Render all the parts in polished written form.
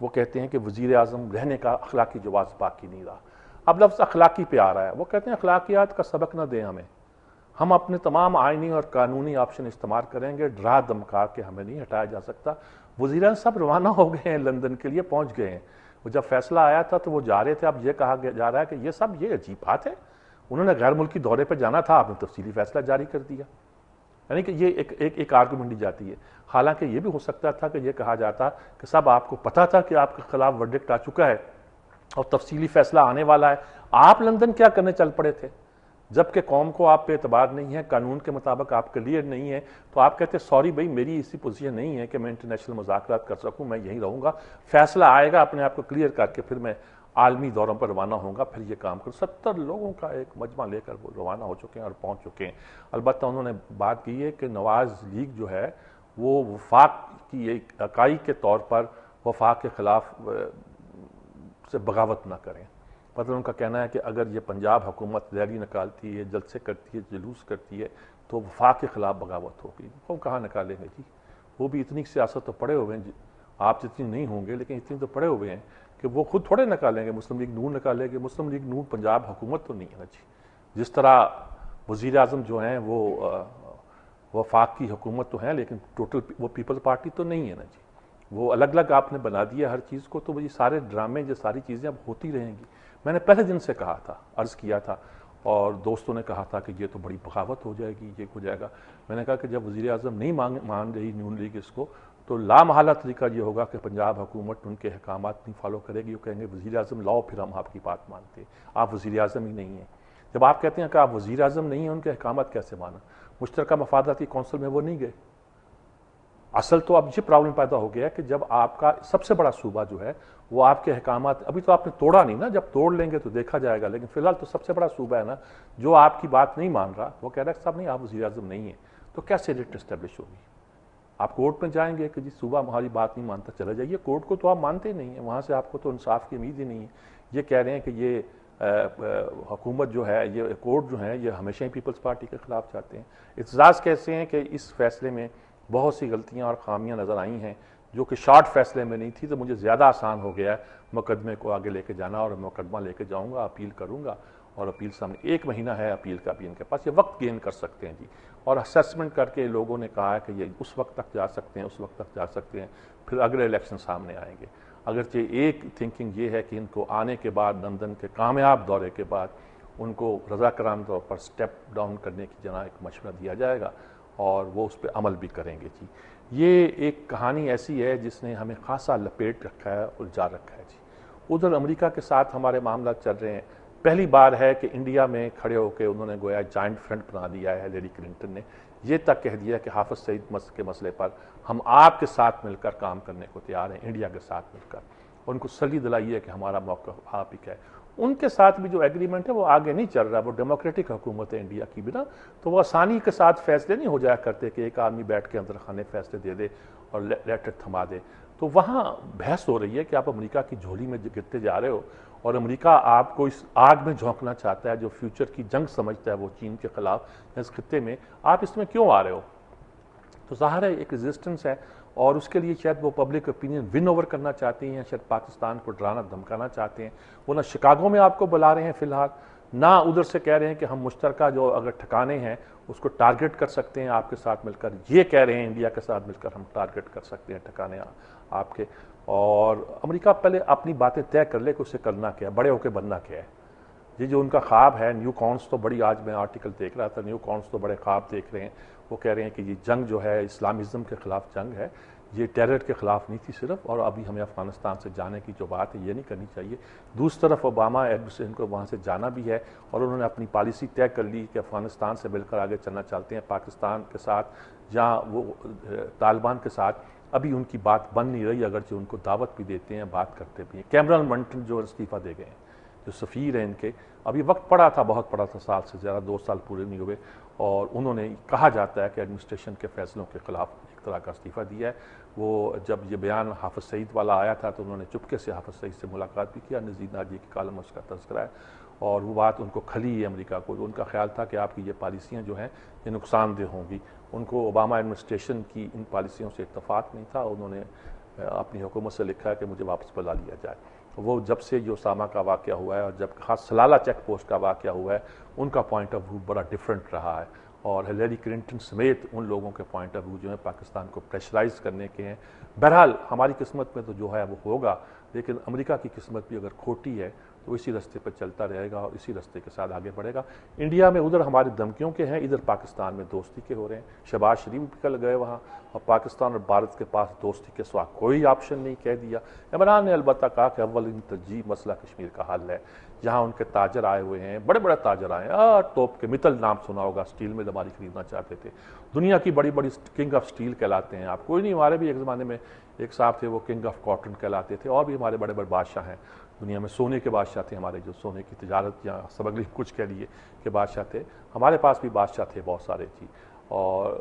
وہ کہتے ہیں کہ وزیر اعظم رہنے کا اخلاقی جواز باقی نہیں رہا. اب لفظ اخلاقی پہ آ رہا ہے. وہ کہتے ہیں اخلاقیات کا سبق نہ دیں ہمیں, ہم اپنے تمام آئینی اور قانونی آپشن استعمال کریں گے, ڈرا دمکا کے ہمیں نہیں ہٹایا جا سکتا. وزیر اعظم سب روانہ ہو گئے ہیں, لندن کے لیے پہنچ گئے ہیں. وہ جب فیصلہ آیا تھا تو وہ جا رہے تھے. اب یہ کہا جا رہا ہے کہ یہ عجیب بات ہے, انہوں نے غیر ملکی دورے پہ جانا تھا, آپ نے تفصیلی فیصلہ جاری کر دیا. یعنی کہ یہ ایک آرگومنٹ دی جاتی ہے. حالانکہ یہ بھی ہو سکتا تھا کہ یہ کہا جاتا کہ صاحب آپ کو پتا تھا کہ آپ کے خلاف ورڈکٹ آ چکا ہے اور تفصیلی فیصلہ آنے والا ہے, آپ لندن کیا کرنے چل پڑے تھے؟ جبکہ قوم کو آپ پہ اعتبار نہیں ہے, قانون کے مطابق آپ کلیئر نہیں ہے, تو آپ کہتے ہیں سوری بھائی میری اسی پوزیشن نہیں ہے کہ میں انٹرنیشنل مذاکرات کر سکوں, میں یہیں رہوں گا, فیصلہ آئے گا اپنے آپ کو کلیئر کر کے پھر میں عالمی دوروں پر روانہ ہوں گا, پھر یہ کام کروں. 70 لوگوں کا ایک مجمع لے کر وہ روانہ ہو چکے ہیں اور پہنچ چکے ہیں. البتہ انہوں نے بات کی ہے کہ نواز لیگ جو ہے وہ وفاق کی ایک اکائی کے طور پر وفاق کے خلاف سے بغاوت نہ کریں. مطلب ان کا کہنا ہے کہ اگر یہ پنجاب حکومت ریلی نکالتی ہے, جلسے کرتی ہے, جلوس کرتی ہے, تو وفاق کے خلاف بغاوت ہوگی. وہ کہاں نکالیں گے جی, وہ بھی اتنی سیاست تو پڑے ہوئے ہیں, آپ جتنی نہیں ہوں گے لیکن اتنی تو پڑے ہوئے ہیں کہ وہ خود تھوڑے نکالیں گے. مسلم لیگ نون نکالے گی, مسلم لیگ نون پنجاب حکومت تو نہیں ہے نا جی. جس طرح وزیر اعظم جو ہیں وہ وفاق کی حکومت تو ہیں لیکن ٹوٹل وہ پیپل پارٹی تو نہیں ہے نا جی. وہ الگ الگ آپ نے بنا دیا ہر چیز کو, تو یہ سارے ڈرامے, یہ ساری چیزیں اب ہوتی رہیں گی. میں نے پہلے دن سے کہا تھا, عرض کیا تھا, اور دوستوں نے کہا تھا کہ یہ تو بڑی بغاوت ہو جائے گی, یہ ہو جائے گا. میں نے کہا کہ جب وزیر اعظم نہیں مان رہی نون لیگ اس کو, تو لامحالہ طریقہ یہ ہوگا کہ پنجاب حکومت ان کے احکامات نہیں فالو کرے گی. وہ کہیں گے وزیر اعظم لاؤ, پھر ہم آپ کی بات مانتے ہیں. آپ وزیر اعظم ہی نہیں ہیں. جب آپ کہتے ہیں کہ آپ وزیر اعظم نہیں ہیں, ان کے احکامات کیسے مانا؟ مشترکہ مفاداتی کونسل میں وہ نہیں گئے. اصل تو اب یہ پرابلم پیدا ہو گیا کہ جب آپ کا سب سے بڑا صوبہ جو ہے وہ آپ کے احکامات, ابھی تو آپ نے توڑا نہیں نا, جب توڑ لیں گے تو دیکھا جائے گا, لیکن فی الحال تو سب سے بڑا صوبہ ہے نا جو آپ کی بات نہیں مان رہا, وہ کہہ رہا ہے صاحب نہیں آپ وزیر اعظم نہیں ہیں, تو کیسے ریٹ اسٹیبلش ہوگی؟ آپ کورٹ میں جائیں گے کہ جی صوبہ ہماری بات نہیں مانتا, چلا جائیے کورٹ کو, تو آپ مانتے نہیں ہیں, وہاں سے آپ کو تو انصاف کی امید ہی نہیں ہے. یہ کہہ رہے ہیں کہ یہ حکومت جو ہے, یہ کورٹ جو ہے, یہ ہمیشہ ہی پیپلز پارٹی کے خلاف چاہتے ہیں. اعتزاز کیسے ہیں کہ اس فیصلے میں بہت سی غلطیاں اور خامیاں نظر آئی ہیں جو کہ شارٹ فیصلے میں نہیں تھی, تو مجھے زیادہ آسان ہو گیا ہے مقدمے کو آگے لے کے جانا, اور مقدمہ لے کے جاؤں گا, اپیل کروں گا, اور اپیل سامنے 1 مہینہ ہے اپیل کا بھی ان کے پاس, یہ وقت گین کر سکتے ہیں جی. اور اسیسمنٹ کر کے لوگوں نے کہا ہے کہ یہ اس وقت تک جا سکتے ہیں, اس وقت تک جا سکتے ہیں, پھر اگلے الیکشن سامنے آئیں گے. اگرچہ ایک تھنکنگ یہ ہے کہ ان کو آنے کے بعد, لندن کے کامیاب دورے کے بعد, ان کو رضاکارانہ طور پر سٹیپ ڈاؤن کرنے کی جناب ایک مشورہ دیا جائے گا, اور وہ اس پہ عمل بھی کریں گے جی. یہ ایک کہانی ایسی ہے جس نے ہمیں خاصا لپیٹ رکھا ہے, الجھا رکھا ہے جی. ادھر امریکہ کے ساتھ ہمارے معاملات چل رہے ہیں. پہلی بار ہے کہ انڈیا میں کھڑے ہو کے انہوں نے گویا جائنٹ فرنٹ بنا دیا ہے. لیڈی کلنٹن نے یہ تک کہہ دیا کہ حافظ سعید کے مسئلے پر ہم آپ کے ساتھ مل کر کام کرنے کو تیار ہیں, انڈیا کے ساتھ مل کر. ان کو سلی دلائی ہے کہ ہمارا موقف آپ ہی کا ہے. ان کے ساتھ بھی جو ایگریمنٹ ہے وہ آگے نہیں چل رہا, وہ ڈیموکریٹک حکومت ہے انڈیا کی بھی نا, تو وہ آسانی کے ساتھ فیصلے نہیں ہو جایا کرتے کہ ایک آدمی بیٹھ کے اندر خانے فیصلے دے دے اور لیٹر تھما دے. تو وہاں بحث ہو رہی ہے کہ آپ امریکہ کی جھولی میں گرتے جا رہے ہو, اور امریکہ آپ کو اس آگ میں جھونکنا چاہتا ہے جو فیوچر کی جنگ سمجھتا ہے وہ چین کے خلاف اس خطے میں, آپ اس میں کیوں آ رہے ہو؟ تو ظاہر ہے ایک ریزسٹنس ہے, اور اس کے لیے شاید وہ پبلک اوپینین ون اوور کرنا چاہتے ہیں, شاید پاکستان کو ڈرانا دھمکانا چاہتے ہیں. وہ نہ شکاگو میں آپ کو بلا رہے ہیں فی الحال, نہ ادھر سے کہہ رہے ہیں کہ ہم مشترکہ جو اگر ٹھکانے ہیں اس کو ٹارگٹ کر سکتے ہیں آپ کے ساتھ مل کر. یہ کہہ رہے ہیں انڈیا کے ساتھ مل کر ہم ٹارگٹ کر سکتے ہیں ٹھکانے آپ کے. اور امریکہ پہلے اپنی باتیں طے کر لے کہ اسے کرنا کیا ہے, بڑے ہو کے بننا کیا ہے. یہ جو ان کا خواب ہے, نیو کانس تو بڑی, آج میں آرٹیکل دیکھ رہا تھا, نیو کانس تو بڑے خواب دیکھ رہے ہیں. وہ کہہ رہے ہیں کہ یہ جنگ جو ہے اسلامزم کے خلاف جنگ ہے, یہ ٹیرر کے خلاف نہیں تھی صرف, اور ابھی ہمیں افغانستان سے جانے کی جو بات ہے یہ نہیں کرنی چاہیے. دوسری طرف اوباما ایڈمنسٹریشن کو وہاں سے جانا بھی ہے, اور انہوں نے اپنی پالیسی طے کر لی کہ افغانستان سے مل کر آگے چلنا چاہتے ہیں, پاکستان کے ساتھ یا وہ طالبان کے ساتھ ابھی ان کی بات بن نہیں رہی, اگرچہ ان کو دعوت بھی دیتے ہیں, بات کرتے بھی ہیں. کیمرن منٹن جو استعفیٰ دے گئے ہیں, جو سفیر ہیں ان کے, ابھی وقت پڑا تھا, بہت پڑا تھا, سال سے زیادہ 2 سال پورے نہیں ہوئے, اور انہوں نے کہا جاتا ہے کہ ایڈمنسٹریشن کے فیصلوں کے خلاف ایک طرح کا استعفیٰ دیا ہے. وہ جب یہ بیان حافظ سعید والا آیا تھا تو انہوں نے چپکے سے حافظ سعید سے ملاقات بھی کیا, نذیر ناجی کی کالم اس کا تذکرہ ہے, اور وہ بات ان کو کھلی ہے امریکہ کو. ان کا خیال تھا کہ آپ کی یہ پالیسیاں جو ہیں یہ نقصان دہ ہوں گی. ان کو اوباما ایڈمنسٹریشن کی ان پالیسیوں سے اتفاق نہیں تھا, انہوں نے اپنی حکومت سے لکھا ہے کہ مجھے واپس بلا لیا جائے. وہ جب سے جو اسامہ کا واقعہ ہوا ہے اور جب خاص سلالہ چیک پوسٹ کا واقعہ ہوا ہے ان کا پوائنٹ آف ویو بڑا ڈفرینٹ رہا ہے, اور ہلیری کلنٹن سمیت ان لوگوں کے پوائنٹ آف ویو جو ہے پاکستان کو پریشرائز کرنے کے ہیں. بہرحال ہماری قسمت میں تو جو ہے وہ ہوگا, لیکن امریکہ کی قسمت بھی اگر کھوٹی ہے تو اسی راستے پہ چلتا رہے گا اور اسی راستے کے ساتھ آگے بڑھے گا. انڈیا میں ادھر ہماری دھمکیوں کے ہیں, ادھر پاکستان میں دوستی کے ہو رہے ہیں. شہباز شریف بھی کل گئے وہاں, اور پاکستان اور بھارت کے پاس دوستی کے سوا کوئی آپشن نہیں کہہ دیا. عمران نے البتہ کہا کہ اول ترجیح مسئلہ کشمیر کا حل ہے. جہاں ان کے تاجر آئے ہوئے ہیں, بڑے بڑے تاجر آئے ہیں, توپ کے متل نام سنا ہوگا, اسٹیل مل ہماری خریدنا چاہتے تھے. دنیا کی بڑی بڑی کنگ آف اسٹیل کہلاتے ہیں آپ, کوئی نہیں, ہمارے بھی ایک زمانے میں ایک صاحب تھے وہ کنگ آف کاٹن کہلاتے تھے, اور بھی ہمارے بڑے بڑے بادشاہ ہیں دنیا میں, سونے کے بادشاہ تھے ہمارے, جو سونے کی تجارت یا سمگلنگ کچھ کہہ لیے کہ بادشاہ تھے. ہمارے پاس بھی بادشاہ تھے بہت سارے جی, اور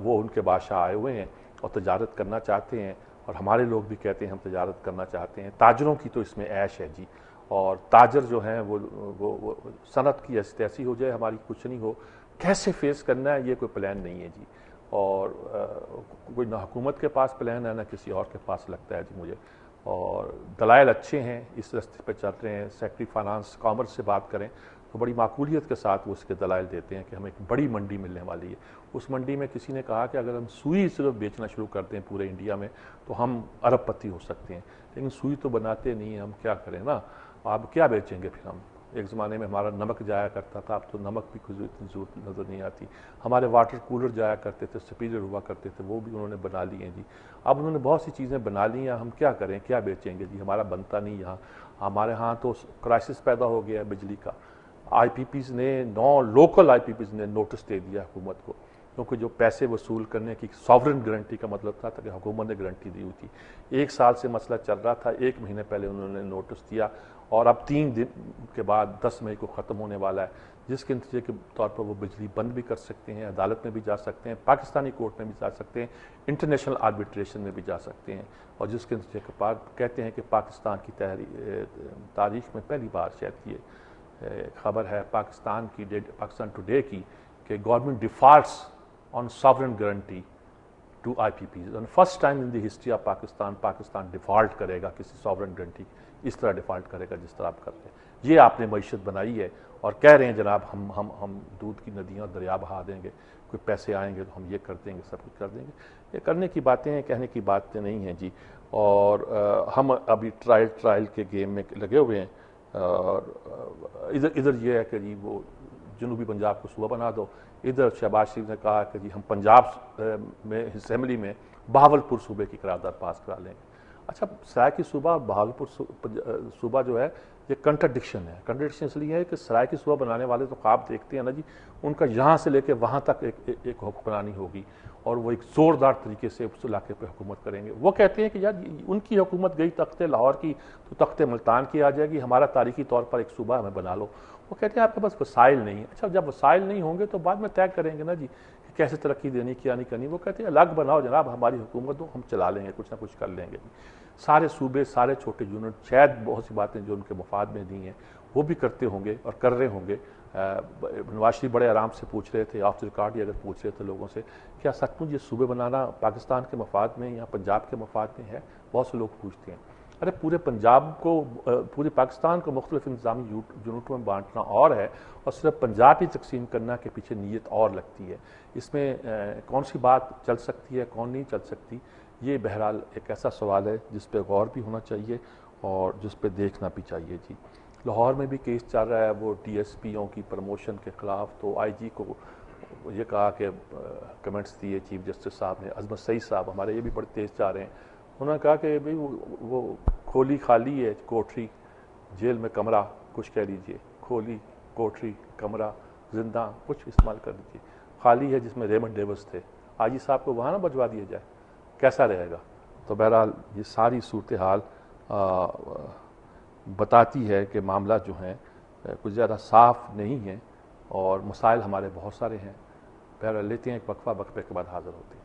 وہ ان کے بادشاہ آئے ہوئے ہیں اور تجارت کرنا چاہتے ہیں, اور ہمارے لوگ بھی کہتے ہیں ہم تجارت کرنا چاہتے ہیں. تاجروں کی تو اس میں عیش ہے جی, اور تاجر جو ہیں وہ صنعت کی ایسی ہو جائے ہماری کچھ نہیں ہو, کیسے فیس کرنا ہے یہ کوئی پلان نہیں ہے جی. اور کوئی نہ حکومت کے پاس پلان ہے نہ کسی اور کے پاس لگتا ہے جی مجھے. اور دلائل اچھے ہیں, اس راستے پہ چل رہے ہیں. سیکٹری فائنانس کامرس سے بات کریں تو بڑی معقولیت کے ساتھ وہ اس کے دلائل دیتے ہیں کہ ہمیں ایک بڑی منڈی ملنے والی ہے. اس منڈی میں کسی نے کہا کہ اگر ہم سوئی صرف بیچنا شروع کرتے ہیں پورے انڈیا میں تو ہم ارب پتی ہو سکتے ہیں, لیکن سوئی تو بناتے نہیں ہیں, ہم کیا کریں نا, آپ کیا بیچیں گے پھر ہم. ایک زمانے میں ہمارا نمک جایا کرتا تھا, اب تو نمک بھی کچھ اتنی ضرورت نظر نہیں آتی. ہمارے واٹر کولر جایا کرتے تھے, سپیریئر ہوا کرتے تھے, وہ بھی انہوں نے بنا لیے ہیں جی. اب انہوں نے بہت سی چیزیں بنا لی ہیں, ہم کیا کریں, کیا بیچیں گے جی, ہمارا بنتا نہیں یہاں. ہمارے ہاں تو کرائسس پیدا ہو گیا ہے بجلی کا. آئی پی پیز نے 9 لوکل آئی پی پیز نے نوٹس دے دیا حکومت کو, کیونکہ جو پیسے وصول کرنے کی ساورن گارنٹی کا مطلب تھا کہ حکومت نے گارنٹی دی ہوئی تھی. 1 سال سے مسئلہ چل رہا تھا, 1 مہینے پہلے انہوں نے نوٹس دیا, اور اب 3 دن کے بعد 10 مئی کو ختم ہونے والا ہے, جس کے نتیجے کے طور پر وہ بجلی بند بھی کر سکتے ہیں, عدالت میں بھی جا سکتے ہیں, پاکستانی کورٹ میں بھی جا سکتے ہیں, انٹرنیشنل آربیٹریشن میں بھی جا سکتے ہیں. اور جس کے نتیجے کے بعد کہتے ہیں کہ پاکستان کی تاریخ میں پہلی بار شاید یہ خبر ہے پاکستان ٹوڈے کی کہ government defaults on sovereign guarantee to I P Ps. First time in the history of Pakistan default کرے گا کسی ساورن گارنٹی, اس طرح ڈیفالٹ کرے گا جس طرح آپ کرتے ہیں. یہ آپ نے معیشت بنائی ہے, اور کہہ رہے ہیں جناب ہم دودھ کی ندیاں اور دریا بہا دیں گے, کوئی پیسے آئیں گے تو ہم یہ کر دیں گے, سب کچھ کر دیں گے. یہ کرنے کی باتیں ہیں, کہنے کی باتیں نہیں ہیں جی. اور ہم ابھی ٹرائل کے گیم میں لگے ہوئے ہیں, اور ادھر یہ ہے کہ جی وہ جنوبی پنجاب کو صوبہ بنا دو. ادھر شہباز شریف نے کہا کہ جی ہم پنجاب میں اسمبلی میں بہاولپور صوبے کی قرارداد پاس کرا لیں گے. اچھا, سرائیکی صوبہ اور بہاولپور صوبہ جو ہے یہ کنٹرڈکشن ہے. کنٹرڈکشن اس لیے ہے کہ سرائیکی صوبہ بنانے والے تو خواب دیکھتے ہیں نا جی, ان کا یہاں سے لے کے وہاں تک ایک حکمرانی ہوگی, اور وہ ایک زوردار طریقے سے اس علاقے پہ حکومت کریں گے. وہ کہتے ہیں کہ یار ان کی حکومت گئی تخت لاہور کی تو تخت ملتان کی آ جائے گی, ہمارا تاریخی طور پر ایک صوبہ ہمیں بنا لو. وہ کہتے ہیں آپ کے پاس وسائل نہیں. اچھا, جب وسائل نہیں ہوں گے تو بعد میں طے کریں گے نا جی کہ کیسے ترقی دینی, کیا نہیں کرنی. وہ کہتے ہیں الگ بناؤ جناب, ہماری حکومت ہو, ہم چلا لیں گے, کچھ نہ کچھ کر لیں گے. سارے صوبے, سارے چھوٹے یونٹ, شاید بہت سی باتیں جو ان کے مفاد میں دی ہیں وہ بھی کرتے ہوں گے اور کر رہے ہوں گے. نواز شریف بڑے آرام سے پوچھ رہے تھے, آف دی ریکارڈ اگر پوچھ رہے تھے لوگوں سے, کیا سچ مچ یہ صوبے بنانا پاکستان کے مفاد میں یا پنجاب کے مفاد میں ہے. بہت سے لوگ پوچھتے ہیں. ارے پورے پنجاب کو, پورے پاکستان کو مختلف انتظامی یونٹوں میں بانٹنا اور ہے, اور صرف پنجاب ہی تقسیم کرنا کے پیچھے نیت اور لگتی ہے. اس میں کون سی بات چل سکتی ہے, کون نہیں چل سکتی, یہ بہرحال ایک ایسا سوال ہے جس پہ غور بھی ہونا چاہیے اور جس پہ دیکھنا بھی چاہیے جی. لاہور میں بھی کیس چل رہا ہے وہ ڈی ایس پیوں کی پروموشن کے خلاف, تو آئی جی کو یہ کہا کہ کمنٹس دیے چیف جسٹس صاحب نے. عظمت سعید صاحب ہمارے یہ بھی بڑے تیز جا رہے ہیں, انہوں نے کہا کہ بھئی وہ کھولی خالی ہے کوٹری, جیل میں کمرہ, کچھ کہہ لیجئے, کھولی کوٹری کمرہ زندہ کچھ استعمال کر لیجئے, خالی ہے جس میں ریمنڈ ڈیوس تھے, آئی جی صاحب کو وہاں نہ بھجوا دیا جائے, کیسا رہے گا. تو بہرحال یہ ساری صورتحال بتاتی ہے کہ معاملہ جو ہیں کچھ زیادہ صاف نہیں ہیں, اور مسائل ہمارے بہت سارے ہیں. بہرحال لیتے ہیں ایک وقفہ, وقفے کے بعد حاضر ہوتے ہیں.